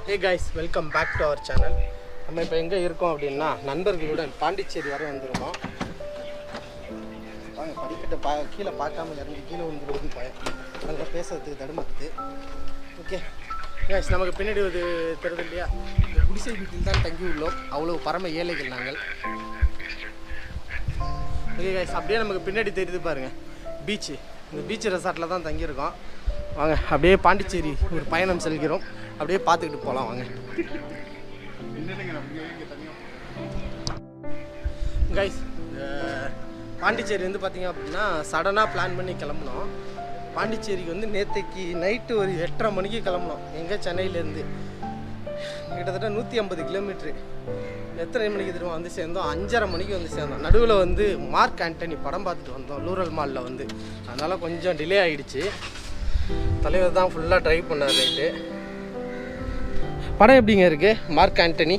Hey guys, welcome back to our channel. நம்ம இப்போ எங்கே இருக்கோம் அப்படின்னா நண்பர்களுடன் பாண்டிச்சேரி வரை வந்துருக்கோம். வாங்க படிக்கட்டை கீழே பார்க்காம இறங்கி கீழே வந்துடுவது பயம். அங்கே பேசுறதுக்கு தடுமாறுது. ஓகே guys, நமக்கு பின்னாடி ஒரு தெரியுது இல்லையா, இந்த குடிசை வீட்டில் தான் தங்கி உள்ளோம். அவ்வளோ பரம ஏழைகள் நாங்கள். ஓகே guys, அப்படியே நமக்கு பின்னாடி தெரியுது பாருங்கள் பீச்சு. இந்த பீச் ரெசார்ட்டில் தான் தங்கியிருக்கோம். வாங்க அப்படியே பாண்டிச்சேரி ஒரு பயணம் செல்கிறோம். அப்படியே பார்த்துக்கிட்டு போகலாம் வாங்க கைஸ். பாண்டிச்சேரி வந்து பார்த்தீங்க அப்படின்னா சடனாக பிளான் பண்ணி கிளம்புனோம். பாண்டிச்சேரிக்கு வந்து நேற்றுக்கு நைட்டு ஒரு 8:30 மணிக்கு கிளம்புனோம். எங்கே சென்னையிலேருந்து கிட்டத்தட்ட 150 கிலோமீட்ரு. எத்தனை மணிக்கு தெரியுமா வந்து சேர்ந்தோம்? 5:30 மணிக்கு வந்து சேர்ந்தோம். நடுவில் வந்து மார்க் ஆண்டனி படம் பார்த்துட்டு வந்தோம் லூரல் மாலில் வந்து. அதனால் கொஞ்சம் டிலே ஆகிடுச்சு. தலைவர் தான் ஃபுல்லாக ட்ரைவ் பண்ணார் ரைட்டு. படம் எப்படிங்க இருக்கு மார்க் ஆண்டனி?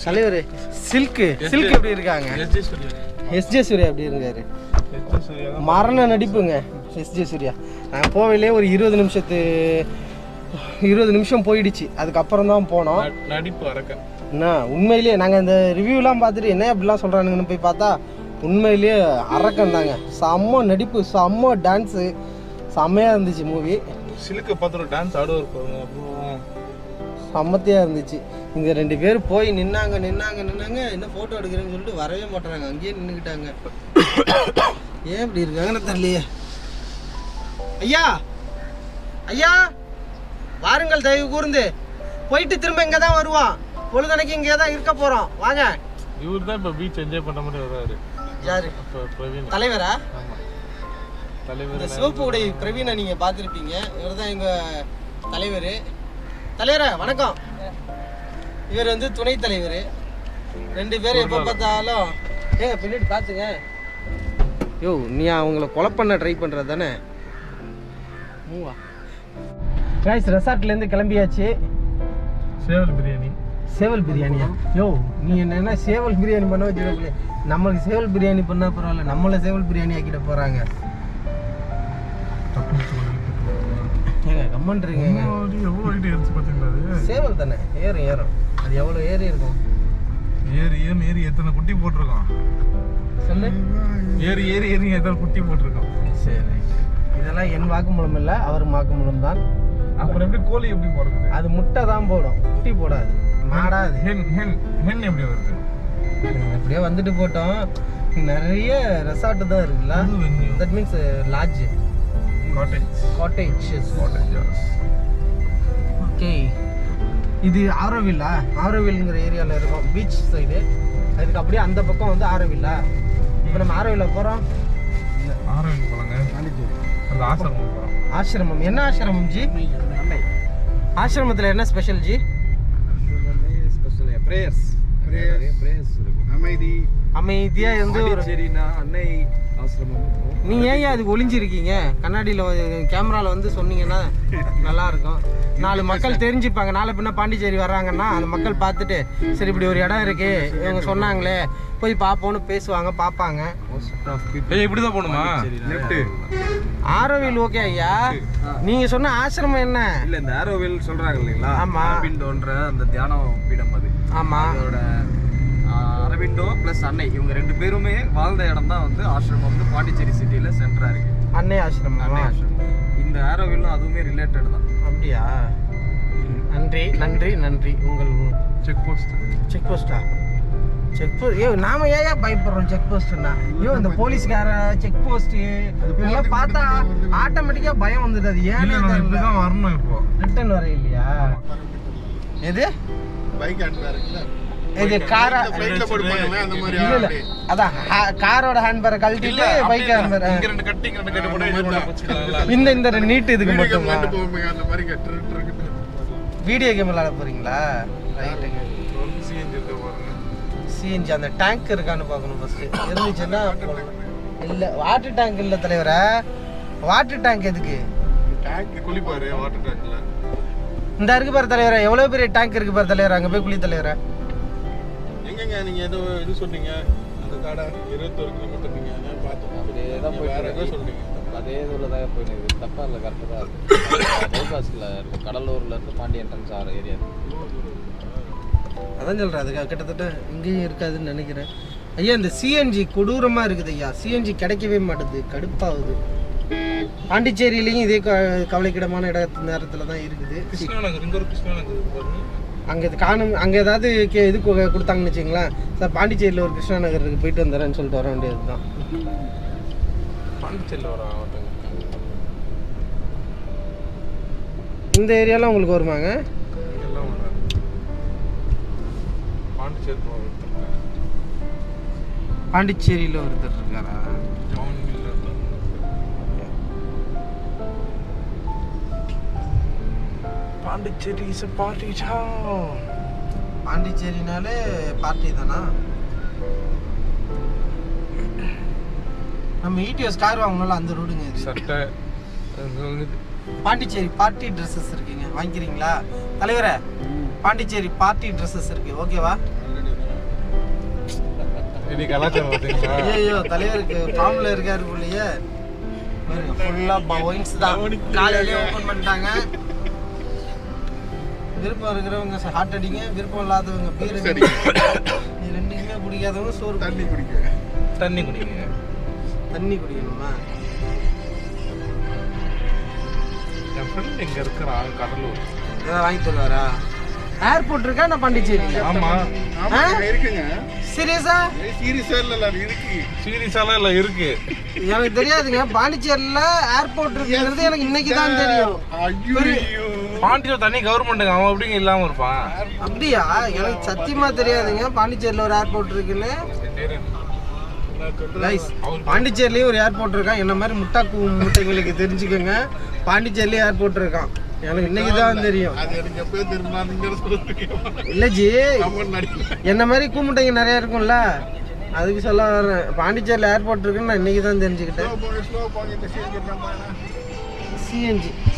தலைவர் சில்க்கு எப்படி இருக்காங்க? எஸ்ஜே சூர்யா எப்படி இருக்காரு? மரண நடிப்புங்க எஸ்ஜே சூர்யா. நான் போவையிலே ஒரு 20 நிமிஷம் போயிடுச்சு. அதுக்கப்புறம் தான் போனோம். நடிப்பு அரக்க என்ன உண்மையிலேயே நாங்கள் இந்த ரிவ்யூலாம் பார்த்துட்டு என்ன அப்படிலாம் சொல்கிறானுங்கன்னு போய் பார்த்தா உண்மையிலேயே அரக்கம் தாங்க. செம்ம நடிப்பு, செம்ம டான்ஸு, செம்மையாக இருந்துச்சு மூவி. சிலுக்கு பார்த்துட்டு டான்ஸ் ஆடுவார் பாருங்க, அப்புறம் செம்மத்தியாக இருந்துச்சு. இங்கே 2 பேர் போய் நின்னாங்க என்ன ஃபோட்டோ எடுக்கிறேன்னு சொல்லிட்டு வரவே மாட்டுறாங்க. அங்கேயே நின்றுக்கிட்டாங்க. ஏன் இப்படி இருக்காங்கன்னு தெரியலையே. ஐயா வாருங்கள், தயவு கூர்ந்து. போயிட்டு திரும்ப இங்கே தான் வருவான். பொழுதனைக்கு இங்கே தான் இருக்க போகிறோம். வாங்க. இவர் தான் இப்போ பீச் என்ஜாய் பண்ண மாதிரி வர்றாரு. யாரு? பிரவீன் தலைவரா? ஆமாம், தலைவர். இந்த சிவப்பு உடை பிரவீனை நீங்கள் பார்த்துருப்பீங்க. இவர் தான் எங்கள் தலைவர். தலைவரா வணக்கம். இவர் வந்து துணைத் தலைவர். 2 பேரும் எப்போ பார்த்தாலும் ஏங்க பின்னாடி பார்த்துங்க. யோ நீ அவங்கள கொலை பண்ண ட்ரை பண்ணுறது தானே? மூவா ரைஸ். ரெசார்ட்லேருந்து கிளம்பியாச்சு. சேவல் பிரியாணியா? யோ நீ என்ன சேவல் பிரியாணி பண்ண வச்சுருக்கீங்க? நம்மளுக்கு சேவல் பிரியாணி பண்ணால் பரவாயில்ல, நம்மளை சேவல் பிரியாணி ஆக்கிட போகிறாங்க. ஏங்க கம்மன்றீங்க. சேவல் தானே ஏறும். அது எவ்வளோ ஏறி இருக்கும்? ஏறி எத்தனை குட்டி போட்டிருக்கோம் சொல்லு. ஏறி எத்தனை குட்டி போட்டிருக்கோம். சரி, இதெல்லாம் என் வாக்குமூலம் இல்லை, அவர் வாக்குமூலம் தான். அப்புறம் எப்படி கோழி எப்படி போடுறது? அது முட்டை தான் போடும், குட்டி போடாது. மாடாது. ஹென் எப்படி வருது? அப்படியே வந்துட்டு போட்டோம். நிறைய ரெசார்ட் தான் இருக்குல்ல. That means lodge, cottage. Okay, இது ஆரோவில்ங்கிற ஏரியாவில் இருக்கும், பீச் சைடு. அதுக்கு அப்படியே அந்த பக்கம் வந்து ஆரோவில்லா. இப்போ நம்ம ஆரோவில்ல போகிறோம். ஆரோவில் போகலாங்க. அந்த ஆசிரமம் போகிறோம். ஆசிரமம் என்ன ஆசிரமம் ஜி? ஆசிரமத்தில் என்ன ஸ்பெஷல் ஜி? அமைதியா இருந்து அன்னை ஆசிரமம். நீங்க ஏன் அதுக்கு ஒளிஞ்சிருக்கீங்க? கண்ணாடியில கேமரால வந்து சொன்னீங்கன்னா நல்லா இருக்கும். 4 மக்கள் தெரிஞ்சுப்பாங்க. நாளை பின்ன பாண்டிச்சேரி வர்றாங்கன்னா அந்த மக்கள் பார்த்துட்டு சரி இப்படி ஒரு இடம் இருக்கு இவங்க சொன்னாங்களே போய் பார்ப்போன்னு பேசுவாங்க, பார்ப்பாங்க. இப்படிதான் போகணுமா? ஆரோவில் ஓகே ஐயா. நீங்க சொன்ன ஆசிரமம் என்ன? இல்ல இந்த ஆரோவில் சொல்றாங்க இல்லைங்களா? ஆமா, அரவிந்தோன்ற அந்த தியான பீடம் அது. ஆமா, அதோட அரவிந்தோ பிளஸ் அன்னை இவங்க 2 பேருமே வாழ்ந்த இடம் தான் வந்து ஆசிரமம் வந்து பாண்டிச்சேரி சிட்டியில சென்டரா இருக்கு. அன்னை ஆசிரமம். இந்த ஆரோவிலும் அதுவுமே ரிலேட்டட் தான். அப்படியா? நன்றி. உங்கள் செக் போஸ்டா? ஐயோ நாம ஏன் பயப்படுறோம் செக் போஸ்ட்னா? ஐயோ இந்த போலீஸ்கார செக் போஸ்ட் இதெல்லாம் பார்த்தா ஆட்டோமேட்டிக்கா பயம் வந்துடுது. அது ஏன் இப்படிதான் வரணும்? இப்போ ரிட்டர்ன் வர இல்லையா? எது பைக் அனுப்புறாருல்ல, இது காரா ஃளைட்ல போடுவாங்க அந்த மாதிரி. இல்ல அதான் காரோட ஹேண்ட் பேரை கழட்டிட்டு பைக் ஹேண்ட் பேர் இங்க 2 கட்டி போட்டு இந்த நீட் இதுக்கு மட்டும் போடுவாங்க அந்த மாதிரி கட்டு. வீடியோ கேம் விளையாட போறீங்களா? ரைட்டுங்க. சிஎன்ஜி அந்த டேங்க் இருக்கான்னு பார்க்கணும் ஃபர்ஸ்ட். இருந்துச்சுன்னா இல்லை. வாட்டர் டேங்க் இல்லை தலைவரா. வாட்டர் டேங்க் எதுக்கு? டேங்க் குளிப்பாரு வாட்டர் டேங்க்ல. இந்த இருக்கு பாரு தலைவரா, எவ்வளோ பெரிய டேங்க் இருக்கு பாரு தலைவரா. அங்கே போய் குளி தலைவரா. எங்கங்க நீங்க இது சொன்னீங்க அந்த காடை 21 கிலோமீட்டர் நீங்க பார்த்தோம். அப்படியே தான் போய் வேற ஏதோ சொன்னீங்க. அதே இதில் தான் போயிடுது. தப்பாக இல்லை, கரெக்டாக தான் இருக்குது. பைபாஸில் இருக்கும், கடலூர்லேருந்து பாண்டி என்ட்ரன்ஸ் ஆகிற ஏரியா. அதான் சொல்கிறேன், அதுக்கு கிட்டத்தட்ட இங்கேயும் இருக்காதுன்னு நினைக்கிறேன். ஐயா இந்த சிஎன்ஜி கொடூரமாக இருக்குது ஐயா. சிஎன்ஜி கிடைக்கவே மாட்டுது, கடுப்பாகுது. பாண்டிச்சேரியிலையும் இதே கவலைக்கிடமான நேரத்தில் தான் இருக்குது. கிருஷ்ணாநகர், இங்கே ஒரு கிருஷ்ணாநகர் அங்கே இது காணும். அங்கே ஏதாவது இது கொடுத்தாங்கன்னு வச்சுங்களேன், சார் பாண்டிச்சேரியில் ஒரு கிருஷ்ணாநகர் இருக்குது, போயிட்டு வந்துடுறேன்னு சொல்லிட்டு வர வேண்டியது தான். பாண்டிச்சேரியில் வர இந்த ஏரியாலாம் உங்களுக்கு வருமாங்க? இதெல்லாம் வராது. பாண்டிச்சேரியில் ஒருத்தர் இருக்காரா? Pondicherry is a party town. பாண்டிச்சேரினாலே பார்ட்டி தானா? நம்ம ஈடிஎஸ் கார் வாங்கணும்ல, அந்த ரோடுங்க இது. சட்டை பாண்டிச்சேரி பார்ட்டி ட்ரெஸ்ஸஸ் இருக்குங்க, வாங்கிக்கிறீங்களா தலைவரே? பாண்டிச்சேரி பார்ட்டி ட்ரெஸ்ஸஸ் இருக்கு, ஓகேவா? இது கலாச்சாரம் பார்த்தீங்களா? ஐயோ தலைவருக்கு ஃபார்ம்ல இருக்காரு போலயே. ஃபுல்லா பவுன்ஸ் தான், காலையிலே ஓபன் பண்ணிட்டாங்க. விருப்பம் இருக்கிறவங்க ஹாட் அடிங்க, விருப்பம் இல்லாதவங்க பீர் அடிங்க. இது ரெண்டுமே குடிக்காதவங்க சோறு தண்ணி குடிக்க. தண்ணி குடிங்க. தண்ணி குடிக்கணுமா? என் ஃப்ரெண்ட் இங்கே இருக்கிறான் கடலூர். ஏதாவது வாங்கி தருவாரா? ஏர்போர்ட் இருக்கா நான் பாண்டிச்சேரியில்? ஆமா இருக்குங்க. சீரியஸா? சீரியஸா இல்ல இருக்கு. சீரியஸாலாம் இல்ல இருக்கு. எனக்கு தெரியாதுங்க, பாண்டிச்சேரியில ஏர்போர்ட் இருக்குங்கிறது எனக்கு இன்னைக்கு தான் தெரியும். ஐயோ பாண்டிச்சேரி தண்ணி கவர்மெண்ட்டுங்க, அவன் அப்படிங்க இல்லாம இருப்பான். அப்படியா? எனக்கு சத்தியமா தெரியாதுங்க பாண்டிச்சேரியில ஒரு ஏர்போர்ட் இருக்குன்னு. பாண்டிச்சேரிலயும் ஒரு ஏர்போர்ட் இருக்கான். என்ன மாதிரி முட்டைங்களுக்கு தெரிஞ்சுக்கோங்க, பாண்டிச்சேரிலயும் ஏர்போர்ட் இருக்கான். எனக்கு இன்னைக்கு தான் தெரியும். இல்ல ஜி, என்ன மாதிரி கூமுட்டைங்க நிறைய இருக்கும்ல, அதுக்கு சொல்ல வரேன். பாண்டிச்சேரியில் ஏர்போர்ட் இருக்குன்னு நான் இன்னைக்கு தான் தெரிஞ்சுக்கிட்டேன்.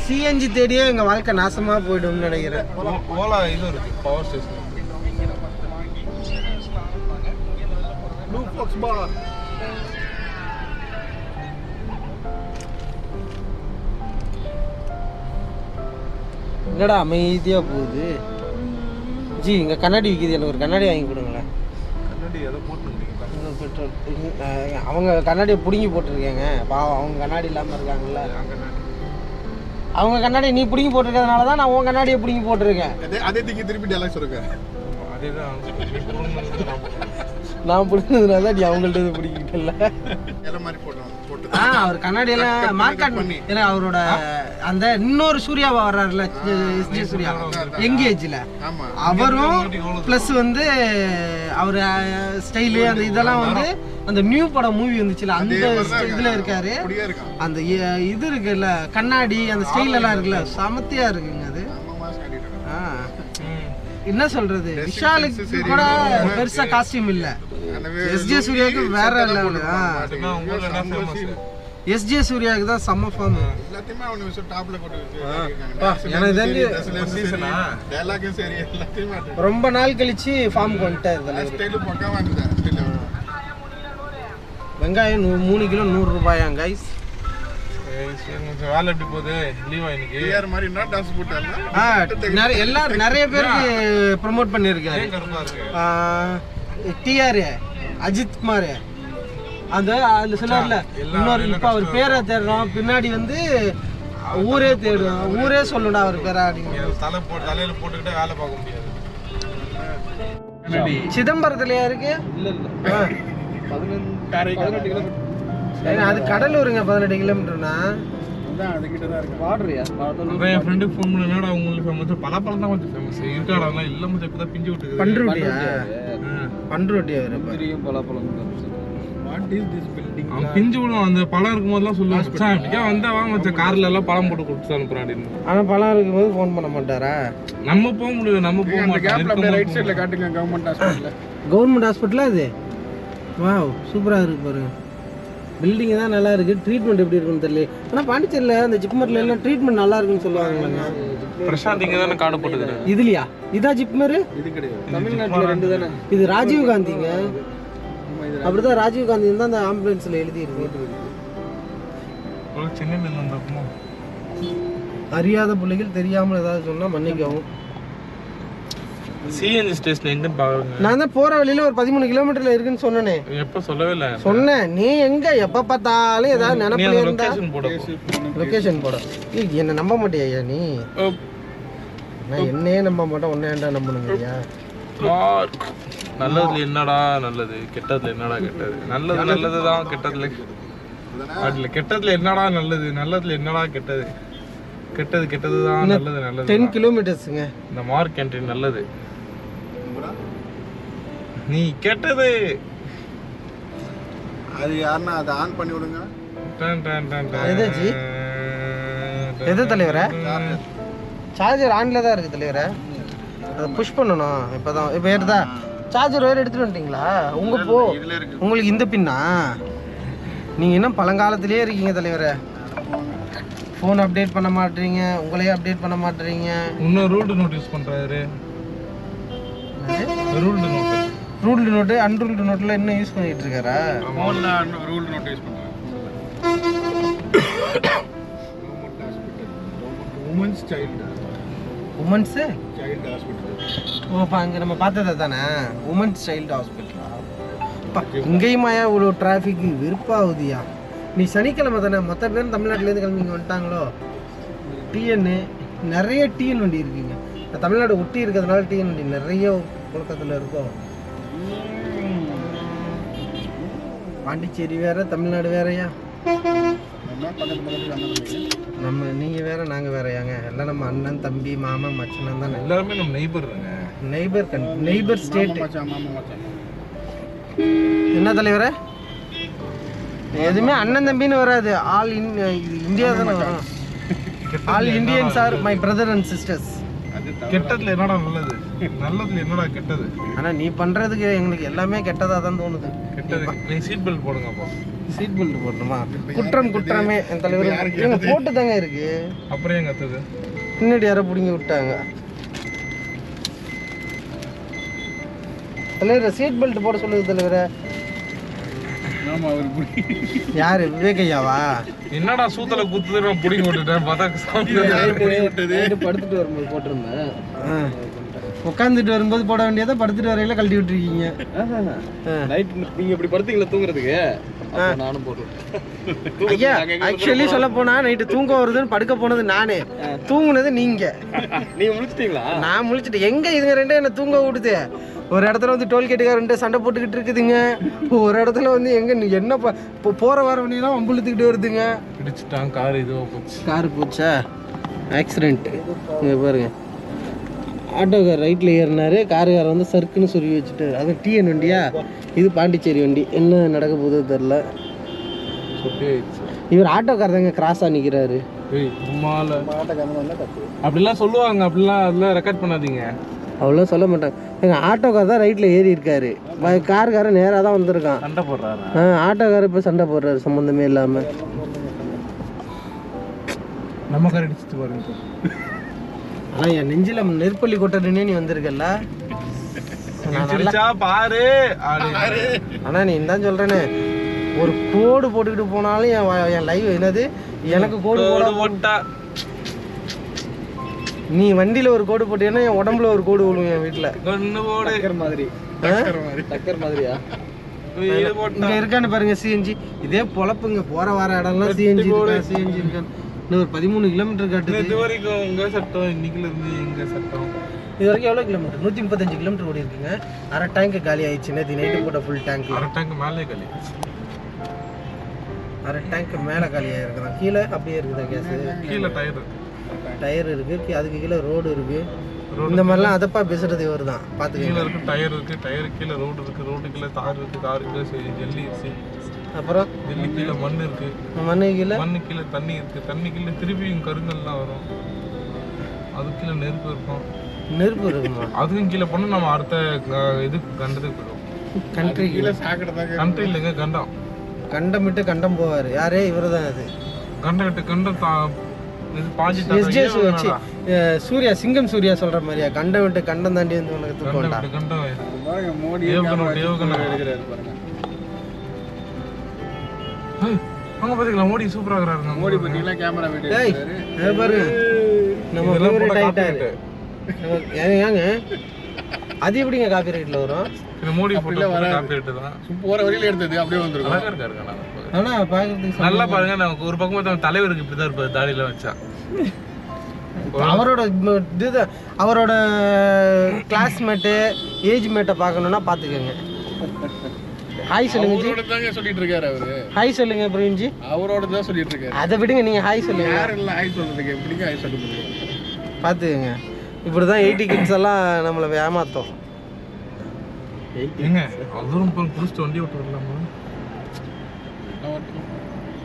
சிஎன்ஜி தேடியே எங்கள் வாழ்க்கை நாசமாக போய்டும்னு நினைக்கிறேன். ஓலா இது இருக்கு, பவர் ஸ்டேஷன். ப்ளூ ஃபாக்ஸ் பார். என்னடா அமைதியாக போகுது ஜி? இங்கே கண்ணாடி விற்கிது, எனக்கு ஒரு கண்ணாடி வாங்கி கொடுங்களேன். கண்ணாடி எதை போட்டுருக்கீங்களா? பெட்ரோல் அவங்க கண்ணாடியை பிடுங்கி போட்டிருக்கேங்க, பாவம் அவங்க கண்ணாடி இல்லாமல் இருக்காங்கல்ல. அவங்க கண்ணாடி நீ பிடுங்கி போட்டிருக்கிறதுனால தான் நான் உன் கண்ணாடியை பிடுங்கி போட்டிருக்கேன். அதே திருப்பி டெலாக்ஸ் சொல்லுங்க. அதேதான் நான் பிடிச்சதுனால தான் நீ அவங்கள்ட்ட பிடிக்கல. அவர் கண்ணாடியெல்லாம் மார்க்கெட் பண்ணி அவரோட அந்த இன்னொரு சூர்யாவா வர்றாருல, எஸ்ஜே சூர்யா எங்கேஜ்ல, அவரும் பிளஸ் வந்து அவர் ஸ்டைலு அந்த இதெல்லாம் வந்து அந்த நியூ படம் மூவி வந்துச்சுல, அந்த இதுல இருக்காரு. அந்த இது இருக்குல்ல கண்ணாடி, அந்த ஸ்டைல் எல்லாம் இருக்குல்ல, சமத்தியா இருக்குங்க அது. என்ன சொல்றது, விஷாலுக்கு கூட பெருசா காஸ்டியூம் இல்ல, எஸ்ஜே சூர்யாவுக்கு வேற லெவல். எஸ்ஜே சூர்யாவுக்கு தான் செம்ம ஃபார்ம். ரொம்ப நாள் கழிச்சு ஃபார்ம் வந்துட்டாரு. வெங்காயம் 3 கிலோ 100 ரூபாயாங்க கைஸ். வேலை எப்படி போகுது? லீவா இன்னைக்கு? டிஆர் மாதிரி என்ன டான்ஸ் போட்டாங்க? எல்லாரும் நிறைய பேருக்கு ப்ரோமோட் பண்ணிருக்காரு. டிஆர் அஜித் குமார் அந்த அதுல சொன்னார்ல, இன்னொரு இப்ப அவர் பேரை தேடுறோம், பின்னாடி வந்து ஊரே தேடும், ஊரே சொல்லணும் அவர் பேரா. தலையில போட்டுக்கிட்டே வேலை பார்க்க முடியாது. சிதம்பரத்துலயா இருக்கு? இல்ல 18 கிலோமீட்டர். அது கடலூருங்க, 18 கிலோமீட்டர்னா. என் ஃப்ரெண்டுக்கு ஃபோன் பண்ணா அவங்களுக்கு ஃபேமஸ் பலாப்பழம் தான் கொஞ்சம் ஃபேமஸ். இருக்காடெல்லாம் இல்லை மச்சான், இப்பதான் பிஞ்சு விட்டுருக்கு. பண்ருட்டியா பலாப்பழம் அவன் பிஞ்சு விடும். அந்த பழம் இருக்கும் போதெல்லாம் சொல்லுவாங்க, மச்சான் இப்படியா வந்தா வாங்க மச்சான், கார்ல எல்லாம் பழம் போட்டு கொடுத்து அனுப்புறான் அப்படின்னு. ஆனா பழம் இருக்கும்போது ஃபோன் பண்ண மாட்டாரா? நம்ம போக முடியல, நம்ம போக மாட்டோம். ரைட் சைடுல காட்டுங்க, கவர்மெண்ட் ஹாஸ்பிட்டல். கவர்மெண்ட் ஹாஸ்பிட்டலா அது? வாவ் சூப்பரா இருக்கு பாருங்க. பில்டிங் தான் நல்லா இருக்கு, ட்ரீட்மெண்ட் எப்படி இருக்குன்னு தெரியல. ஆனா பாண்டிச்சேரியில அந்த ஜிப்மர்ல எல்லாம் ட்ரீட்மெண்ட் நல்லா இருக்குன்னு சொல்லுவாங்க. பிரசாந்த் இங்க தானே கார்டு போட்டுக்கிறேன். இதுலயா? இதா ஜிப்மர்? இது கிடையாது, தமிழ்நாட்டுல 2 தானே. இது ராஜீவ் காந்திங்க. அப்படிதான் ராஜீவ் காந்தி தான் அந்த ஆம்புலன்ஸ்ல எழுதி இருக்கு. சென்னையில இருந்து வந்திருக்குமோ. அறியாத பிள்ளைகள் தெரியாமல் ஏதாவது சொன்னால் மன்னிக்கவும். சிஎன்ஜி ஸ்டேஷன் எங்கன்னு பாருங்க. நான் தான் போகிற வழியில் ஒரு 13 கிலோமீட்டரில் இருக்குன்னு சொன்னேனே. எப்போ சொல்லவே இல்லை. சொன்னேன். நீ எங்கே எப்போ பார்த்தாலும் ஏதாவது நினைப்பிலே இருந்தா லொகேஷன் போட. லொக்கேஷன் போட. என்னை நம்ப மாட்டியா நீ? நான் என்னையே நம்ப மாட்டேன், ஒன்னே ஏன்டா நம்பணுங்கய்யா? நல்லதுல என்னடா நல்லது, கெட்டதுல என்னடா கெட்டது? நல்லது நல்லது தான், கெட்டதுல அதுல கெட்டதுல என்னடா நல்லது, நல்லதுல என்னடா கெட்டது? கெட்டது கெட்டது தான், நல்லது நல்லது. 10 கிலோமீட்டர்ஸுங்க இந்த மார்க் என்ட்ரி நல்லது. நீ கெட்டது அது யாருன்னா அதை ஆன் பண்ணி விடுங்க. எதாச்சு எது தலைவரே? சார்ஜர் ஆன்ல தான் இருக்கு தலைவரே. அதை புஷ் பண்ணணும். இப்போதான் இப்போ ஏறுதா? சார்ஜர் வேறு எடுத்துகிட்டு வந்துட்டீங்களா? உங்களுக்கு இந்த பின்னா? நீங்கள் இன்னும் பழங்காலத்திலே இருக்கீங்க தலைவரே. ஃபோன் அப்டேட் பண்ண மாட்டீங்க, உங்களையே அப்டேட் பண்ண மாட்டீங்க. இன்னும் ரூல்டு நோட்டீஸ் பண்ணுறாரு. Ruled note, ruled note, unruled நோட்டில் இன்னும் யூஸ் பண்ணிட்டு இருக்காரா? ரூல்டு நோட்டீஸ் பண்ணுறேன். Women's child hospital. ஓ, அப்போ அங்கே நம்ம பார்த்தது தானே, உமன்ஸ் சைல்டு ஹாஸ்பிட்டலா? இங்கேயுமாயா இவ்வளோ டிராஃபிக்கு வெறுப்பாகுதியா? நீ சனிக்கிழமை தானே, மற்ற பேரும் தமிழ்நாட்டிலேருந்து கிளம்பி இங்கே வந்துட்டாங்களோ? டிஎன்னு நிறைய டிஎன் வண்டி இருக்குங்க. தமிழ்நாடு ஒட்டி இருக்கிறதுனால டிஎன் வண்டி நிறைய புழக்கத்தில் இருக்கும். பாண்டிச்சேரி வேற, தமிழ்நாடு வேறயா? நம்ம நீங்கள் வேற, நாங்கள் வேறையாங்க. எல்லாம் நம்ம அண்ணன், தம்பி, மாமன், மச்சனன் தானே. எல்லாருமே நம்ம நெய்பருங்க. Neighbour state. என்ன தலைவரே? எதுவுமே அண்ணன் தம்பின்னு வராது. ஆல் இந்தியா தானே வரும். All Indians are my brother and sisters. கெட்டதுல என்னடா நல்லது, நல்லதுல என்னடா கெட்டது? ஆனால் நீ பண்ணுறதுக்கு எங்களுக்கு எல்லாமே கெட்டதாக தான் தோணுது. கெட்டது. நீ சீட் பெல்ட் போடுங்கப்பா. சீட் பெல்ட் போடணுமா? குற்றம் குற்றமே என் தலைவர். இவங்க போட்டு தாங்க இருக்கு. அப்புறம் ஏன் கத்துது? பின்னாடி யாரோ பிடிங்கி விட்டாங்க. தலைவர் சீட் பெல்ட் போட சொல்லுது தலைவரை. யாரு? விவேகையாவா? என்னடா சூத்தல குத்துது புடிங்கி விட்டுட்டேன். படுத்துட்டு வரும்போது போட்டிருந்தேன். உட்காந்துட்டு வரும்போது போட வேண்டியதை படுத்துட்டு வரையில கழட்டி விட்டுருக்கீங்க. நைட் நீங்க இப்படி படுத்தீங்களா தூங்குறதுக்கு? நானும் போடுறேன். ஐயா, ஆக்சுவலி சொல்ல போனா நைட்டு தூங்க வருதுன்னு படுக்க போனது நானே, தூங்குனது நீங்க. நீங்க முழிச்சிட்டீங்களா? நான் முழிச்சிட்டு எங்க இதுங்க ரெண்டும் என்ன தூங்க விடுது. ஒரு இடத்துல வந்து டோல்கேட்டுக்கார ரெண்டு சண்டை போட்டுக்கிட்டு இருக்குதுங்க. ஒரு இடத்துல வந்து எங்க என்ன போற வர வண்டியெல்லாம் வம்புழுத்துக்கிட்டு வருதுங்க. பிடிச்சிட்டான் கார். இதுவோ போச்சு. கார் போச்சா? ஆக்சிடென்ட். இங்கே பாருங்க, ஆட்டோக்கார் ரைட்டில் ஏறினாரு, காருக்காரர் வந்து சர்க்குன்னு சொருவி வச்சுட்டாரு. அது டிஎன் வண்டியா? இது பாண்டிச்சேரி வண்டி. என்ன நடக்க போகுது தெரில. இவர் ஆட்டோக்காரர் தாங்க கிராஸாக நிற்கிறாரு. அப்படிலாம் சொல்லுவாங்க. அப்படிலாம் அதெல்லாம் ரெக்கார்ட் பண்ணாதீங்க. அவ்வளோ சொல்ல மாட்டாங்க. எங்கள் ஆட்டோக்கார் தான் ரைட்டில் ஏறி இருக்காரு, காருக்காரர் நேராக தான் வந்திருக்கான். சண்டை போடுறாரு. ஆட்டோக்காரர் இப்போ சண்டை போடுறாரு சம்மந்தமே இல்லாமல். நம்ம கார் அடிச்சுட்டு பாருங்க. ஆனால் என் நெஞ்சில் நெருப்பள்ளி கொட்டதுன்னே நீ வந்திருக்கல்ல பாரு. ஆனால் நீ தான் சொல்கிறேன்னு ஒரு கோடு போட்டுக்கிட்டு போனாலும் என் லைவ் என்னது எனக்கு கோடு போட்டா. நீ வண்டியில் ஒரு கோடு போட்டீங்கன்னா என் உடம்புல ஒரு கோடு விழுவும். என் வீட்டில் டக்கர் மாதிரி. டக்கர் மாதிரியா? இங்கே இருக்கான்னு பாருங்க சிஎன்ஜி. இதே பொழப்புங்க, போகிற வர இடம்லாம் சிஎன்ஜி சிஎன்ஜி இருக்கான்னு. இன்னும் ஒரு 13 கிலோமீட்டர் காட்டுது. இது வரைக்கும் உங்கள் சட்டம், இன்னைக்குல இருந்து எங்கள் சட்டம். இது வரைக்கும் எவ்வளோ கிலோமீட்டர்? 135 கிலோமீட்டர் ஓடி இருக்குங்க. அரை டேங்க் காலி ஆயிடுச்சு. நேற்று நைட்டு போட்ட ஃபுல் டேங்க். அரை டேங்க் மேலே காலி. அரை டேங்க் மேலே காலி ஆகிருக்குதான். கீழே அப்படியே இருக்குதா கேஸ்? கீழே டயர் இருக்கு. டயர் இருக்கு, அதுக்கு கீழே ரோடு இருக்கு. இந்த மாதிரிலாம் அதப்பா பேசுறது இவர் தான். பார்த்துக்கீங்க. கீழே இருக்கு டயர் இருக்கு, டயர் கீழே ரோடு இருக்கு, ரோடு கீழே தார் இருக்கு, தார் கீழே ஜல்லி இருக்கு. அப்புறம் ஜல்லி கீழே மண் இருக்கு, மண்ணு கீழே தண்ணி இருக்கு, தண்ணி கீழே திருப்பியும் கருங்கல்லாம் வரும். அது கீழே நெருப்பு இருக்கும். நெருப்பு இருக்குமா? அதுக்கும் கீழே போனால் நம்ம அடுத்த இது கண்டத்துக்கு போயிடும். கண்ட்ரி கீழே கண்ட்ரி இல்லைங்க, கண்டம். கண்டம் விட்டு கண்டம் போவார். யாரே இவர் தான். அது கண்டம் விட்டு கண்டம் வச்சு சூர்யா, சிங்கம் சூர்யா சொல்ற மாதிரியா? கண்டம் விட்டு கண்டம் தாண்டி வந்து உனக்கு தூக்கம்டா. அவங்க பாத்தீங்களா மோடி சூப்பரா இருக்காருங்க. மோடி பத்திலாம் கேமரா வீடியோ டேய் அது பாருங்க நம்ம இதெல்லாம் ஃபேவரட் போட்டா ஆயிட்டாரு. ஏங்க அது எப்படிங்க காப்பி ரைட்ல வரும்? இந்த மோடி போட்டோ காப்பிரைட் தான். போற வழியில எடுத்தது அப்படியே வந்துருக்கும். அழகா இருக்காருங்க. ஆனா பாக்குறதுக்கு நல்லா பாருங்க, நமக்கு ஒரு பக்கம் பார்த்தா தலைவருக்கு இப்படிதான் இருப்பாரு தாடியில வச்சா. அவரோட இதுதான் அவரோட கிளாஸ்மேட்டு ஏஜ் மேட்டை பார்க்கணுன்னா பார்த்துக்கோங்க. ஹாய் சொல்லுங்க ஜி. அவரோட தாங்க சொல்லிட்டு இருக்காரு அவரு. ஹாய் சொல்லுங்க பிரவீன்ஜி. அவரோட தான் சொல்லிட்டு இருக்காரு. அதை விடுங்க, நீங்கள் ஹாய் சொல்லுங்க. யாரும் இல்லை ஹாய் சொல்றதுக்கு, எப்படிங்க ஹாய் சொல்ல முடியும்? பார்த்துக்கோங்க, இப்படி தான் 80 கிட்ஸ் எல்லாம் நம்மளை ஏமாத்தோம். ஏங்க அதுவும் புடிச்சிட்டு வண்டி விட்டு வரலாமா?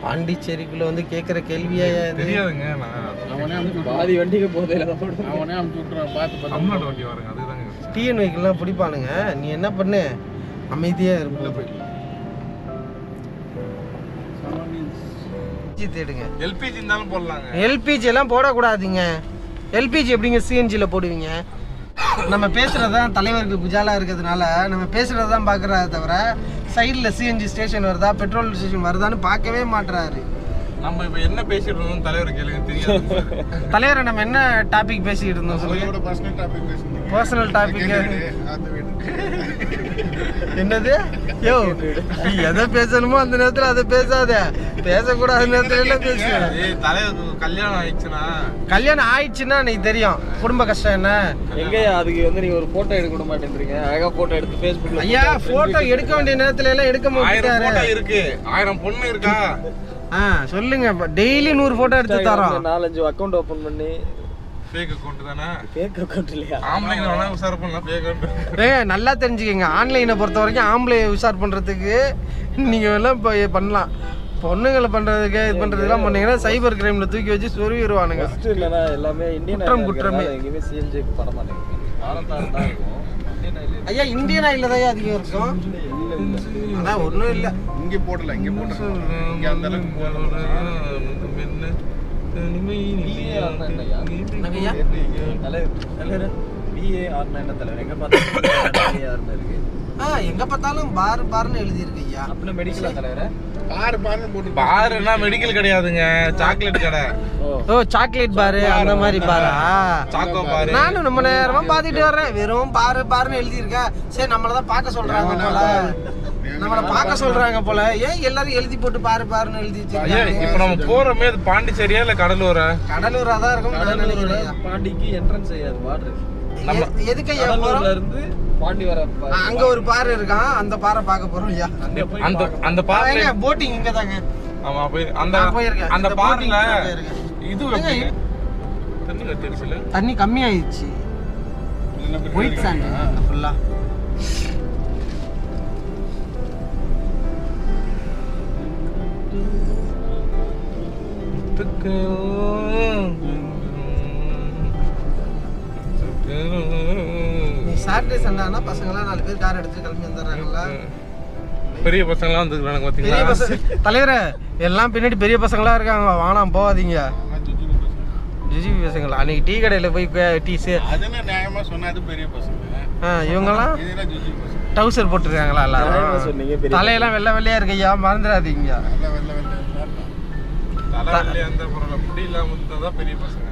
பாண்டிச்சேரிக்குள்ள வந்து கேட்குற கேள்வியா இது? தெரியாதுங்க. நான் அவனே அமுச்சு பாதி வண்டிக்கு போதையில தான் போடுறேன். அவனே அமுச்சு விட்டுறான். பார்த்து தமிழ்நாடு வண்டி வரேங்க, அதுதாங்க யோசிச்சேன். டிஎன் வெஹிக்கிள்லாம் பிடிப்பானுங்க. நீ என்ன பண்ணு, அமைதியாக இருக்கும். தேடுங்க. எல்பிஜி இருந்தாலும் போடலாங்க. எல்பிஜி எல்லாம் போடக்கூடாதுங்க. எல்பிஜி எப்படிங்க சிஎன்ஜியில் போடுவீங்க? நம்ம பேசுகிறது தான் தலைவருக்கு குஜாலா இருக்கிறதுனால நம்ம பேசுகிறது தான் பார்க்குறாரு தவிர சைடில் சிஎன்ஜி ஸ்டேஷன் வருதா பெட்ரோல் ஸ்டேஷன் வருதான்னு பார்க்கவே மாட்டுறாரு. நம்ம இப்போ என்ன பேசிட்டு இருந்தோம் தலைவர் கேளுங்க, தெரியாது. தலைவரை நம்ம என்ன டாபிக் பேசிக்கிட்டு இருந்தோம் சொல்லுங்க. அவரோட பர்சனல் டாபிக் பேசுறீங்க. பர்சனல் டாபிக் அந்த வீடு. என்னது? யோ நீ எதை பேசணுமோ அந்த நேரத்தில் அதை பேசாத, பேசக்கூடாத நேரத்துல எல்லாம் பேசு. ஏய் தலைவருக்கு கல்யாணம் ஆயிடுச்சுன்னா, கல்யாணம் ஆயிடுச்சுன்னா எனக்கு தெரியும் குடும்ப கஷ்டம் என்ன. எங்கயா அதுக்கு வந்து நீங்க ஒரு போட்டோ எடுக்க விட மாட்டேன்றீங்க. அழகா போட்டோ எடுத்து Facebookல ஐயா போட்டோ எடுக்க வேண்டிய நேரத்துல எல்லாம் எடுக்க 1000 மாட்டாரு. போட்டோ இருக்கு, 1000 பொண்ணு இருக்கா? சொல்லுங்க, டெய்லி 100 போட்டோ எடுத்து தரோம். 4-5 அக்கவுண்ட் ஓபன் பண்ணி ஃபேக் அக்கவுண்ட் தானே. ஃபேக் அக்கவுண்ட் இல்லையா? ஆம்பளைங்க வேணா உசார் பண்ணலாம், ஃபேக் அக்கவுண்ட். நல்லா தெரிஞ்சுக்கங்க, ஆன்லைனை பொறுத்த வரைக்கும் ஆம்பளையை உஷார் பண்றதுக்கு நீங்க எல்லாம் இப்போ பண்ணலாம். பொண்ணுங்களை பண்றதுக்கு இது பண்றதுக்கெல்லாம் பண்ணீங்கன்னா சைபர் கிரைம்ல தூக்கி வச்சு சொருவிடுவானுங்க. ஃபர்ஸ்ட் இல்லனா எல்லாமே இந்தியன் குற்றம் குற்றமே. எங்கேயுமே சிஎன்ஜி பண்ண மாட்டேங்குது. ஆனந்தான் தான் இருக்கும். இந்தியன் ஆயில் ஐயா இந்தியன் ஆயில தான் அதிகம் இருக்கும். அதான் ஒன்றும் இல்லை. இங்க போடல, இங்க போடல. இங்க அந்த அளவுக்கு போடல. தலைவர் BAR9 தலைவர் எங்க பார்த்தாலும் BAR9 இருக்கு. எங்க பார்த்தாலும் பார் பார்னு எழுதி இருக்கு ஐயா. அப்படியே மெடிக்கலா தலைவரே? பாரு பாரு போட்டு பாருன்னா மெடிக்கல் கிடையாதுங்க, சாக்லேட் கடை. ஓ சாக்லேட் பாரு அந்த மாதிரி பாரா? சாக்கோ பாரு. நானும் ரொம்ப நேரமா பாத்துட்டு வர்றேன், வெறும் பாரு பாருன்னு எழுதி இருக்கா. சரி நம்மளதான் பார்க்க சொல்றாங்க போல, நம்மளை பார்க்க சொல்றாங்க போல. ஏன் எல்லாரும் எழுதி போட்டு பாரு பாருன்னு எழுதி ஐயா வச்சிருக்காங்க? இப்போ நம்ம போறோமே அது பாண்டிச்சேரியா இல்ல கடலூரா? கடலூரா தான் இருக்கும் நான் நினைக்கிறேன். பாண்டிக்கு என்ட்ரன்ஸ் ஐயா அது பார்டர். எதுக்கு ஐயா கடலூர்ல போறோம்? இருந்து பாண்டி வர அங்க ஒரு பாறை இருக்கான், அந்த பாறை பார்க்க போறோம் ஐயா. அங்க போய் அந்த அந்த பாறை. போட்டிங் இங்க தாங்க. ஆமா போய் அந்த நான் போயிருக்கேன். அந்த இந்த பாறைல boating நான் போயிருக்கேன். இது ஏங்க, தண்ணி கட்டிருச்சுல. தண்ணி கம்மியாயிடுச்சு. ஒயிட் சாண்ட் ஃபுல்லா. நீ சாட்டர்டே சண்டே ஆனா பசங்களாம் 4 பேர் கார் எடுத்து கிளம்பி வந்துடுறாங்களா? பெரிய பசங்களாம் வந்துருக்காங்க பெரிய பாத்தீங்களா? பசங்க தலைவரே எல்லாம் பின்னாடி பெரிய பசங்களா இருக்காங்க, வானாம் போகாதீங்க. ஜிஜிபி பசங்களா அன்னைக்கு டீ கடையில போய் டீ அதுன்னு நியாயமா சொன்னா அது பெரிய பசங்க. இவங்கெல்லாம் இதெல்லாம் ஜிஜி பசங்க. டவுசர் போட்டிருக்காங்களா எல்லாரும்? சொன்னீங்க பெரிய தலையெல்லாம் வெள்ளை வெள்ளையா இருக்கு ஐயா, மறந்துடாதீங்க. வெள்ள வெள்ள வெள்ள தலைவலியா அந்த பரவாயில்ல, முடி இல்லாம இருந்தாதான் பெரிய பசங்க.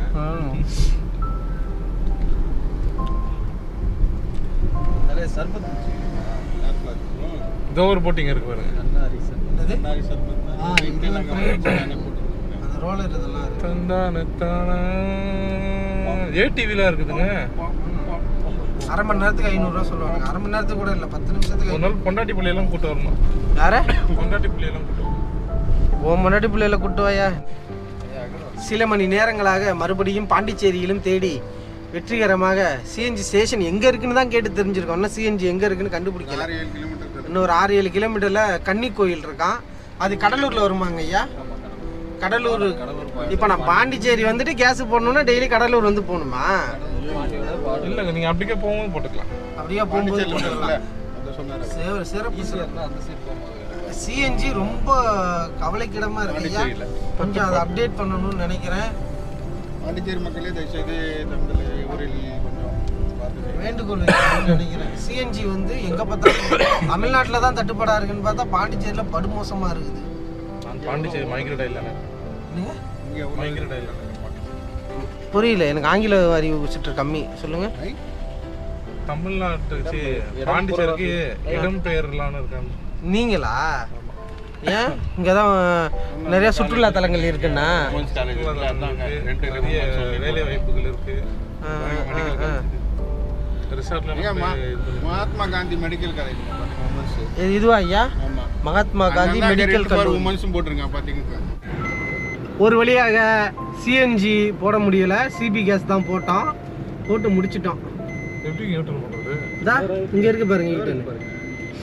நிறைய சர்பத் இதோ ஒரு போட்டிங் இருக்கு பாருங்க. கண்ணாரி சர்பத். நாரி சர்பத். இதெல்லாம் அந்த ரோலர் இதெல்லாம் இருக்கு. தந்தான தானா ஏடிவிலாம் இருக்குதுங்க. அரை மணி நேரத்துக்கு 500 ரூபா சொல்லுவாங்க. அரை மணி நேரத்துக்கு கூட இல்லை, 10 நிமிஷத்துக்கு. ஒரு நாள் பொண்டாட்டி பிள்ளையெல்லாம் கூட்டு வரணும். யார? பொண்டாட்டி பிள்ளையெல்லாம் கூட்டு வரணும். முன்னாடி பிள்ளைல கூட்டு வாயா. சில மணி நேரங்களாக மறுபடியும் பாண்டிச்சேரியிலும் தேடி வெற்றிகரமாக சிஎன்ஜி ஸ்டேஷன் எங்கே இருக்குன்னு தான் கேட்டு தெரிஞ்சிருக்கோம். இன்னும் சிஎன்ஜி எங்கே இருக்குன்னு கண்டுபிடிக்கல. 6-7 கிலோமீட்டர். இன்னும் ஒரு 6-7 கிலோமீட்டரில் கன்னி கோயில் இருக்கான். அது கடலூரில் வருமாங்க ஐயா? கடலூர். இப்போ நான் பாண்டிச்சேரி வந்துட்டு கேஸ் போடணுன்னா டெய்லி கடலூர் வந்து போகணுமா? இல்லைங்க, நீங்கள் அப்படிக்கே போகும்போது போட்டுக்கலாம். அப்படியே போகும்போது போட்டுக்கலாம். அத சொன்னாரு. சிறப்பு ஈஸியாக அந்த சைடு போகும்போது சிஎன்ஜி ரொம்ப கவலைக்கிடமா இருக்கு ஐயா. கொஞ்சம் அதை அப்டேட் பண்ணணும்னு நினைக்கிறேன். பாண்டிச்சேரி மக்களே தயவுசெய்து தமிழ் ஊரில் கொஞ்சம் பார்த்து வேண்டுகோள் வைக்கணும்னு நினைக்கிறேன். சிஎன்ஜி வந்து எங்கே பார்த்தாலும் தமிழ்நாட்டில் தான் தட்டுப்பாடாக இருக்குன்னு பார்த்தா பாண்டிச்சேரியில் படுமோசமாக இருக்குது. Pondicherry migrate island. இங்கே எவ்வளோ மைக்ரேட் ஐலாண்ட். புரியல எனக்கு ஆங்கில அறிவு சுற்று கம்மி சொல்லுங்க. தமிழ்நாட்டு பாண்டிச்சேரிக்கு இடம் பெயர்லான்னு இருக்காங்க. நீங்களா? ஏன் இங்கே தான் நிறைய சுற்றுலா தலங்கள் இருக்குன்னா நிறைய வேலை வாய்ப்புகள் இருக்கு. ரிசார்ட்ல மகாத்மா காந்தி மெடிக்கல் காலேஜ் இதுவா ஐயா? ஆமாம், மகாத்மா காந்தி மெடிக்கல் காலேஜ் உமன்ஸும் போட்டிருக்கேன் பார்த்தீங்கன்னா. ஒரு வழியாக சிஎன்ஜி போட முடியல, சிபி கேஸ் தான் போட்டு முடிச்சிட்டோம். எப்படி யூட்டர்ன் பண்றது? இங்க இருக்கு பாருங்க யூட்டர்ன்.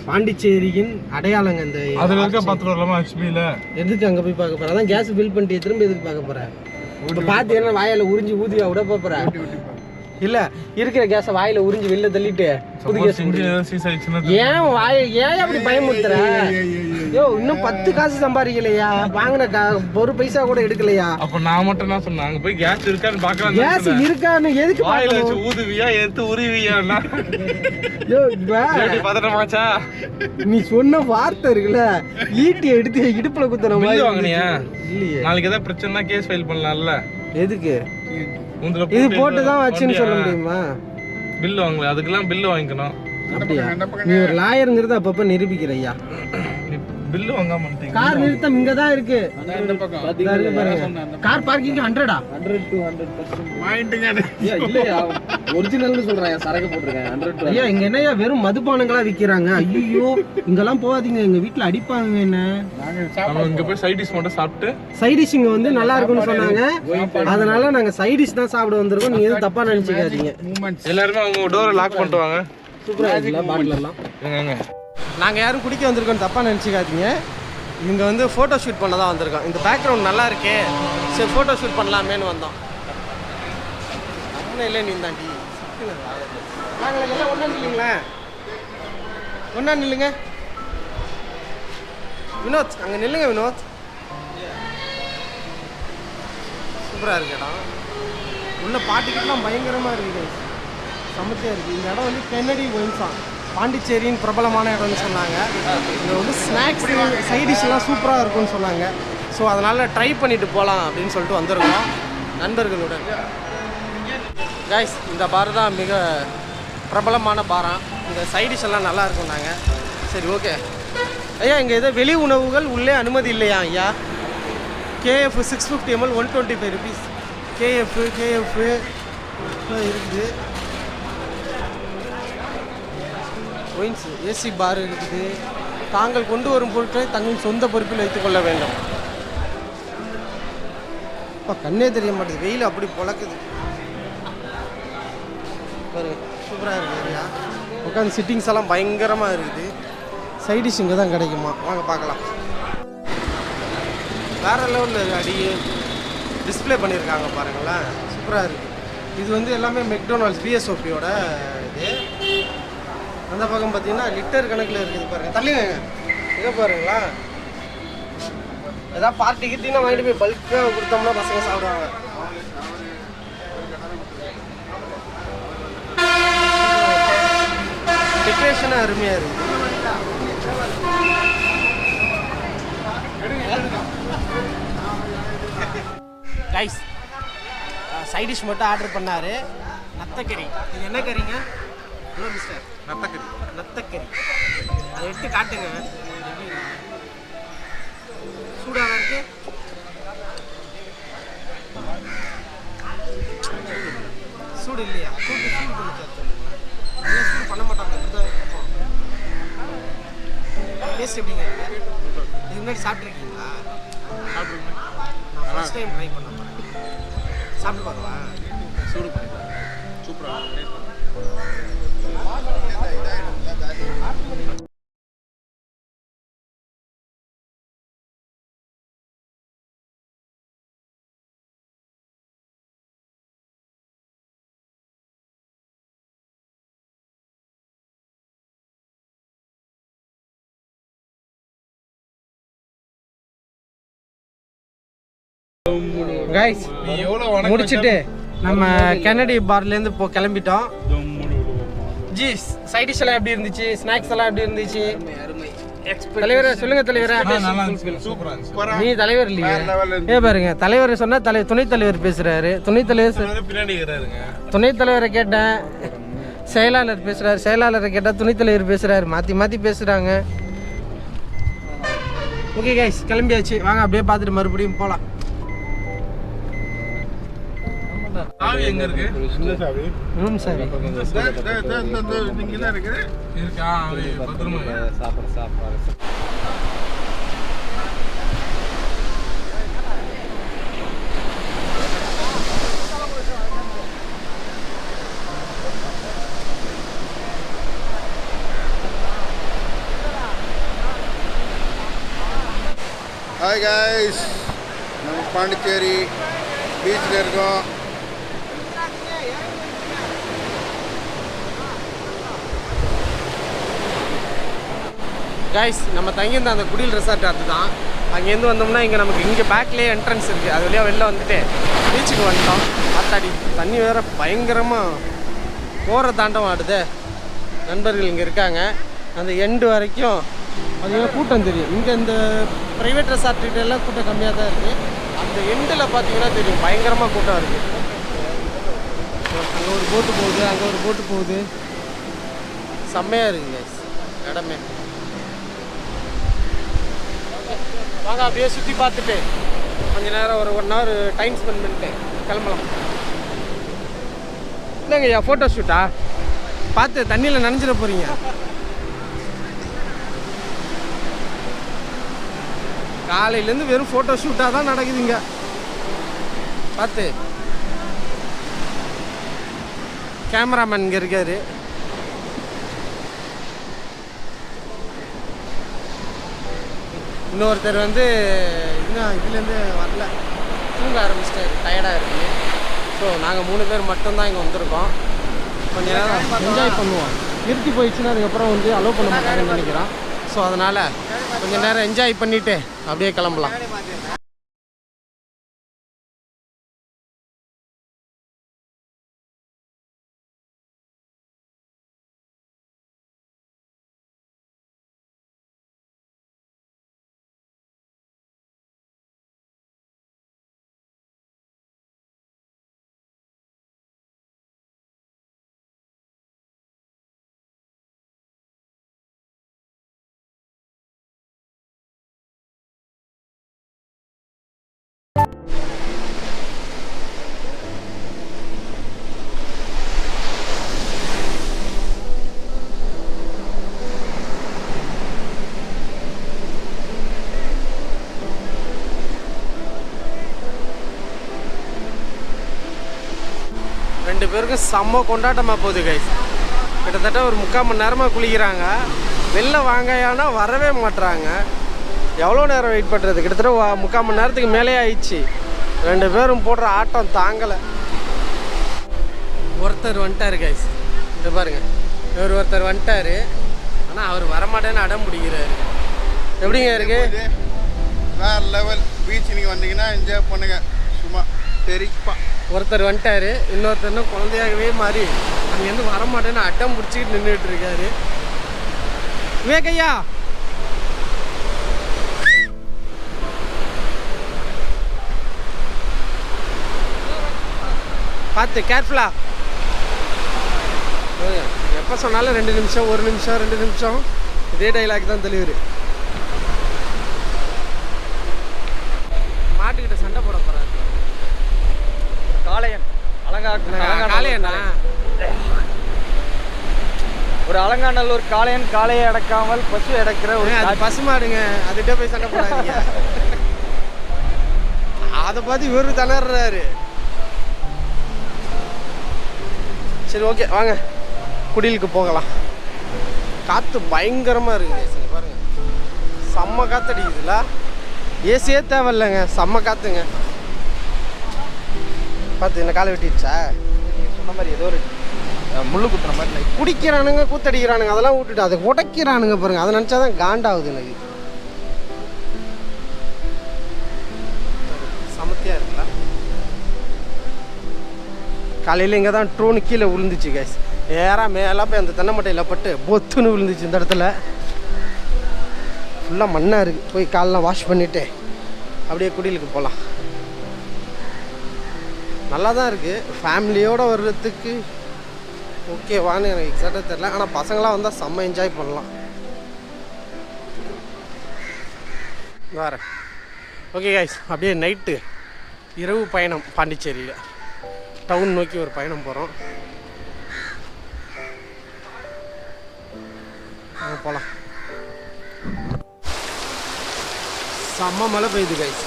பாண்டிச்சேரியின் அடையாளங்க இந்த. அதுல இருக்க 10 வரலாமா ஹெச்பில? எதுக்கு அங்க போய் பார்க்க போறேன்? அதான் கேஸ் ஃபில் பண்ணிட்டு திரும்ப எதுக்கு பார்க்க போறேன்? இப்ப பாத்து என்ன வாயால உறிஞ்சி ஊதியா விட போறேன்? இல்ல இருக்கிற கேஸ வாயில உறிஞ்சி வெளில தள்ளிட்டு புது கேஸ் ஏன் ஏன் அப்படி பயமுறுத்துற? யோ இன்னும் 10 காசு சம்பாதிக்கலையா? வாங்கின ஒரு பைசா கூட எடுக்கலையா? அப்ப நான் மட்டும் என்ன சொன்னேன், அங்க போய் கேஸ் இருக்கான்னு பாக்கலாம். கேஸ் இருக்கான்னு எதுக்கு வாயில வச்சு ஊதுவியா எடுத்து உருவியா? யோ பதட்டமாச்சா? நீ சொன்ன வார்த்தை இருக்குல்ல, ஈட்டி எடுத்து இடுப்புல குத்துற மாதிரி வாங்கினியா? இல்லையே. நாளைக்கு ஏதாவது பிரச்சனைனா கேஸ் ஃபைல் பண்ணலாம்ல. எதுக்கு இது போட்டு தான் வச்சுன்னு சொல்ல முடியுமா? பில் வாங்கல, அதுக்கெல்லாம் பில் வாங்கிக்கணும். அப்படியா? நீ ஒரு லாயருங்கிறத அப்பப்ப நிரூபிக்கிற ஐயா. பில் வாங்காம கார் நிறுத்தம் இங்க தான் இருக்கு. கார் பார்க்கிங் 100 இல்லையா ஒரிஜினல்னு சொல்றேன், சரக்கு போட்டிருக்கேன் 100. ஐயா இங்க என்னையா வெறும் மதுபானங்களா விக்கிறாங்க? ஐயோ இங்கெல்லாம் போகாதீங்க, எங்க வீட்டுல அடிப்பாங்க. என்ன இங்க போய் சைட் டிஷ் மட்டும் சாப்பிட்டு சைட் டிஷ் இங்க வந்து நல்லா இருக்கும்னு சொன்னாங்க, அதனால நாங்க சைட் டிஷ் தான் சாப்பிட வந்திருக்கோம். நீங்க எதுவும் தப்பா நினைச்சுக்காதீங்க. எல்லாருமே அவங்க டோரை லாக் பண்ணிட்டு வாங்க. சூப்பரா இருக்குல்ல பாட்டில் எல்லாம். நாங்கள் யாரும் குடிக்க வந்திருக்கோம் தப்பாக நினச்சிக்காதீங்க. இங்கே வந்து ஃபோட்டோ ஷூட் பண்ண தான் வந்திருக்கோம். இந்த பேக்ரவுண்ட் நல்லா இருக்கே, சரி ஃபோட்டோ ஷூட் பண்ணலாமேன்னு வந்தோம். அப்படின்னா இல்லை நீ தாண்டி நாங்கள் எல்லாம் ஒன்றா நில்லுங்களே, ஒன்றா நில்லுங்க. வினோத் அங்கே நில்லுங்க. வினோத் சூப்பராக இருக்கு இடம். உள்ள பாட்டுக்கிட்டலாம் பயங்கரமாக இருக்குது, சமத்தையாக இருக்குது. இந்த இடம் வந்து கென்னடி ஒயின்ஸான், பாண்டிச்சேரியின் பிரபலமான இடம்னு சொன்னாங்க. இங்கே வந்து ஸ்நாக்ஸ் சைட் டிஷ்ஷெல்லாம் சூப்பராக இருக்கும்னு சொன்னாங்க. ஸோ அதனால் ட்ரை பண்ணிவிட்டு போகலாம் அப்படின்னு சொல்லிட்டு வந்திருக்கோம் நண்பர்களுடன். கைஸ் இந்த பார் தான் மிக பிரபலமான பாரம். இந்த சைட் டிஷ்ஷெல்லாம் நல்லா இருக்கும். நாங்கள் சரி ஓகே ஐயா, இங்கே ஏதோ வெளி உணவுகள் உள்ளே அனுமதி இல்லையா ஐயா? KF 650 ml 125 rupees. கேஎஃப் இருக்குது. ஒயின்ஸ் ஏசி பார் இருக்குது. தாங்கள் கொண்டு வரும் பொருட்களை தங்கள் சொந்த பொறுப்பில் வைத்துக்கொள்ள வேண்டும். இப்போ கண்ணே தெரிய மாட்டேது, வெயில் அப்படி பொழக்குது பாருங்க. சூப்பராக இருக்குது ஏரியா. உட்காந்து சிட்டிங்ஸ் எல்லாம் பயங்கரமாக இருக்குது. சைடிஷ் இங்கே தான் கிடைக்குமா? வாங்க பார்க்கலாம். வேறு லெவலில் அடி டிஸ்பிளே பண்ணியிருக்காங்க பாருங்களேன், சூப்பராக இருக்குது. இது வந்து எல்லாமே மெக்டொனால்ட்ஸ் பிஎஸ்ஓபியோட இது. அந்த பக்கம் பார்த்தீங்கன்னா லிட்டர் கணக்கில் இருக்குது பாருங்கள். தள்ளிங்க இதை பாருங்களா. ஏதாவது பார்ட்டி கிட்டினா வாங்கிட்டு போய் பல்காக கொடுத்தோம்னா பசங்க சாப்பிடுவாங்க. டெக்கரேஷனாக அருமையாக இருக்குது. கைஸ் சைட் டிஷ் மட்டும் ஆர்டர் பண்ணார். நத்தக்கறி. இது என்ன கறிங்க? Hello mister, நத்தக்கறி. அதை எடுத்து காட்டுங்க. சூடாக இருக்கு. சூடு இல்லையா? சூடு பண்ண மாட்டாங்க. டேஸ்ட் எப்படிங்க இருக்கு? இது முன்னாடி சாப்பிட்ருக்கீங்களா? நான் ஃபர்ஸ்ட் டைம் ட்ரை பண்ண போகிறேன். சாப்பிட்டு பார்க்கவா? சூடு பண்ணி சூப்பராக. கைஸ் முடிச்சுட்டு நம்ம கென்னடி பார்லேருந்து இப்போ கிளம்பிட்டோம். ஜி சைட் டிஷ் எல்லாம் எப்படி இருந்துச்சு? ஸ்நாக்ஸ் எல்லாம் எப்படி இருந்துச்சு? தலைவரே சொல்லுங்க தலைவரே. நல்லா இருந்துச்சு, சூப்பரா இருந்துச்சு. நீ தலைவர் இல்லையே. level பாருங்க தலைவர் சொன்னா துணைத் தலைவர் பேசுறாரு. துணைத் தலைவர் பின்னாடி இருக்கிறாருங்க. துணைத் தலைவரை கேட்டேன், செயலாளர் பேசுறாரு. செயலாளரை கேட்டால் துணைத் தலைவர் பேசுறாரு. மாற்றி பேசுறாங்க. ஓகே கைஸ், கிளம்பியாச்சு. வாங்க அப்படியே பார்த்துட்டு மறுபடியும் போகலாம். சாவி எங்க இருக்கு? ரூம் சாவி நீங்க தான் இருக்குது. இருக்கா? பத்திரமா ஹாய் காய்ஸ், நம்ம பாண்டிச்சேரி பீச்சில் இருக்கோம். கைஸ், நம்ம தங்கியிருந்த அந்த குடில் ரெசார்ட் அதுதான். அங்கேருந்து வந்தோம்னா இங்கே நமக்கு இங்கே பேக்லேயே என்ட்ரன்ஸ் இருக்குது. அது வழியாக வெளில வந்துட்டு பீச்சுக்கு வந்துட்டோம். ஆத்தாடி தண்ணி வேறு பயங்கரமாக போகிற தாண்டம் ஆடுது. நண்பர்கள் இங்கே இருக்காங்க. அந்த எண்டு வரைக்கும் பார்த்தீங்கன்னா கூட்டம் தெரியும். இங்கே இந்த ப்ரைவேட் ரெசார்ட்டு எல்லாம் கூட்டம் கம்மியாக தான் இருக்குது. அந்த எண்டில் பார்த்தீங்கன்னா தெரியும் பயங்கரமாக கூட்டம் இருக்குது. அங்கே ஒரு போட்டு போகுது, அங்கே ஒரு போட்டு போகுது. செம்மையாக இருக்குங்க இடமே. வாங்க அப்படியே சுற்றி பார்த்துட்டு கொஞ்ச நேரம் ஒரு 1 hour டைம் ஸ்பெண்ட் பண்ணிட்டு கிளம்பலாம். இல்லைங்கய்யா, ஃபோட்டோ ஷூட்டா? பார்த்து தண்ணியில் நனைஞ்சிட போகிறீங்க. காலையிலேருந்து வெறும் ஃபோட்டோ ஷூட்டாக தான் நடக்குதுங்க. பார்த்து கேமராமேன் இங்கே இருக்காரு. இன்னொருத்தர் வந்து இன்னும் இதுலேருந்து வரல, தூங்க ஆரம்பிச்சிட்டாரு, டயர்டாக இருக்குது. ஸோ நாங்கள் 3 பேர் மட்டும்தான் இங்கே வந்திருக்கோம். கொஞ்சம் நேரம் என்ஜாய் பண்ணுவோம். நிறுத்தி போயிடுச்சுன்னா அதுக்கப்புறம் வந்து அலோவ் பண்ண மாட்டாங்கன்னு நினைக்கிறோம். ஸோ அதனால் கொஞ்சம் நேரம் என்ஜாய் பண்ணிவிட்டு அப்படியே கிளம்பலாம். ரெண்டு பேருக்கும் செம்ம கொண்டாட்டமாக போகுது கைஸ். கிட்டத்தட்ட ஒரு 3/4 மணி நேரமாக குளிக்கிறாங்க. வெளில வாங்கையானா வரவே மாட்டுறாங்க. எவ்வளோ நேரம் வெயிட் பண்ணுறது? கிட்டத்தட்ட 3/4 மணி நேரத்துக்கு மேலே ஆயிடுச்சு. 2 பேரும் போடுற ஆட்டம் தாங்கலை. ஒருத்தர் வந்துட்டார் கைஸ், இது பாருங்க. ஒருத்தர் வந்துட்டார். ஆனால் அவர் வரமாட்டேன்னு அடம் பிடிக்கிறாரு. எப்படிங்க இருக்கு? வேற லெவல். பீச் நீங்கள் வந்தீங்கன்னா என்ஜாய் பண்ணுங்க. சும்மா தெரிப்பா. ஒருத்தர் வந்துட்டார். இன்னொருத்தர் குழந்தையாகவே மாறி அங்கேருந்து வரமாட்டேன்னு அட்டம் பிடிச்சிக்கிட்டு நின்றுட்டு இருக்காரு. விவேகையா, பார்த்து கேர்ஃபுல்லா. எப்போ சொன்னாலும் 2 நிமிஷம் 1 நிமிஷம் 2 நிமிஷம் இதே டைலாக் தான் தெளிவுரு. மாட்டுக்கிட்ட சண்டை போட போகிறாரு. காளையன் காளையண்ணா, ஒரு அலங்காநல்லூர் காளையன் காளையை அடக்காமல் பசு அடக்கிற ஒரு பசு மாடுங்க. அதுகிட்ட போய் சண்டை போடாதீங்க. அதை பார்த்து இவரு திணறாரு. சரி ஓகே, வாங்க குடிலுக்கு போகலாம். காற்று பயங்கரமாக இருக்குது பாருங்க. செம்ம காற்று அடிக்குதுல்ல. ஏசியே தேவையில்லைங்க, செம்ம காற்றுங்க. பார்த்து என்ன காலை வெட்டிடுச்சா? சொன்ன மாதிரி ஏதோ ஒரு முள்ளு குத்துற மாதிரி குடிக்கிறானுங்க, கூத்தடிக்கிறானுங்க, அதெல்லாம் விட்டுட்டு அதை உடைக்கிறானுங்க பாருங்க. அதை நினச்சா தான் காண்டாகுது எனக்கு. சமத்தியாக இருக்குல்ல. காலையில் இங்கே தான் ட்ரோனு கீழே விழுந்துச்சு கைஸ். மேலே போய் அந்த தென்னை மட்டையில் பட்டு பொத்துன்னு விழுந்துச்சு இந்த இடத்துல. ஃபுல்லாக மண்ணாக இருக்குது. போய் காலெலாம் வாஷ் பண்ணிவிட்டு அப்படியே குடிலுக்கு போகலாம். நல்லா தான் இருக்குது. ஃபேமிலியோடு வர்றதுக்கு ஓகேவான்னு எனக்கு எக்ஸாக்டாக தெரில. ஆனால் பசங்களாம் வந்தால் செம்ம என்ஜாய் பண்ணலாம். வேறு ஓகே கைஸ், அப்படியே நைட்டு இரவு பயணம் பாண்டிச்சேரியில் டவுன் நோக்கி ஒரு பயணம் போகிறோம். போகலாம். செம்ம மழை பெய்யுது கைஸ்.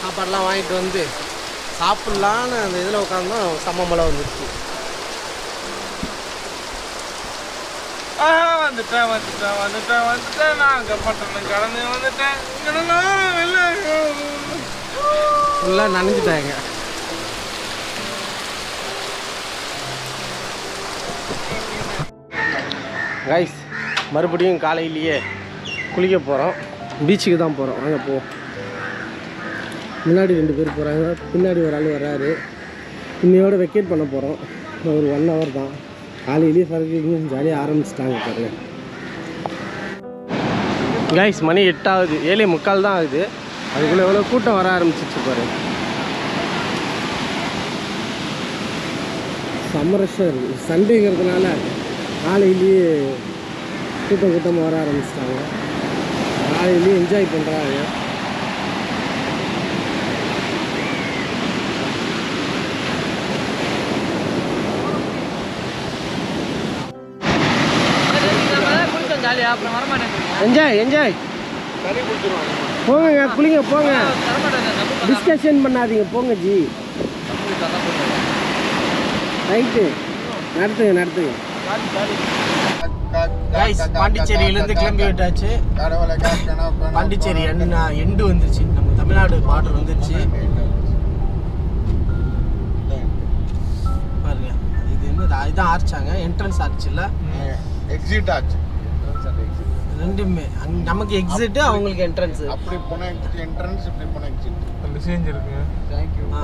சாப்பாடெலாம் வாங்கிட்டு வந்து சாப்பிட்லான்னு அந்த இதில் உட்காந்தோம். செம்ம மழை வந்துடுச்சு. வந்துட்டேன் நான் அங்கே பட்டணம் கடந்து வந்துட்டேன். ஃபுல்லாக நனைஞ்சிட்டாங்க. கைஸ், மறுபடியும் காலையிலேயே குளிக்க போகிறோம். பீச்சுக்கு தான் போகிறோம். வாங்க போவோம். முன்னாடி 2 பேர் போகிறாங்க, பின்னாடி ஒரு ஆள் வர்றாரு. இன்னையோட வெக்கேட் பண்ண போகிறோம். ஒரு 1 hour தான். காலையிலேயே ஃபர்கிங் ஜாலியாக ஆரம்பிச்சிட்டாங்க பாருங்க. கைஸ், மணி 8 ஆகுது. 7:45 தான் ஆகுது. அதுக்குள்ளே எவ்வளோ கூட்டம் வர ஆரம்பிச்சிச்சு பாரு. சம்மரஷாக இருக்குது. சண்டேங்கிறதுனால காலையிலேயே கூட்டமாக வர ஆரம்பிச்சிட்டாங்க. காலையிலேயே என்ஜாய் பண்ணுறாங்க. என்ஜாய் என்ஜாய் போங்க, குளிங்க போங்க. டிஸ்கஷன் பண்ணாதீங்க, போங்க ஜி. ரைட்டு, நடத்துங்க. பாண்டிச்சேரியிலேருந்து கிளம்பி விட்டாச்சு. பாண்டிச்சேரி எண்டு வந்துருச்சு. நம்ம தமிழ்நாடு பார்டர் வந்துருச்சு பாருங்க. இது என்ன, இதுதான் ஆர்ச்சாங்க, என்ட்ரன்ஸ் ஆர்ச் இல்லை, எக்ஸிட் ஆச்சு. ரெண்டுமே. நமக்கு எக்ஸிட், அவங்களுக்கு என்ட்ரன்ஸ். அப்படி போனால் என்ட்ரன்ஸ், இப்படி போனால் எக்ஸிட். அந்த சேஞ்ச் இருக்குங்க. தேங்க்யூ.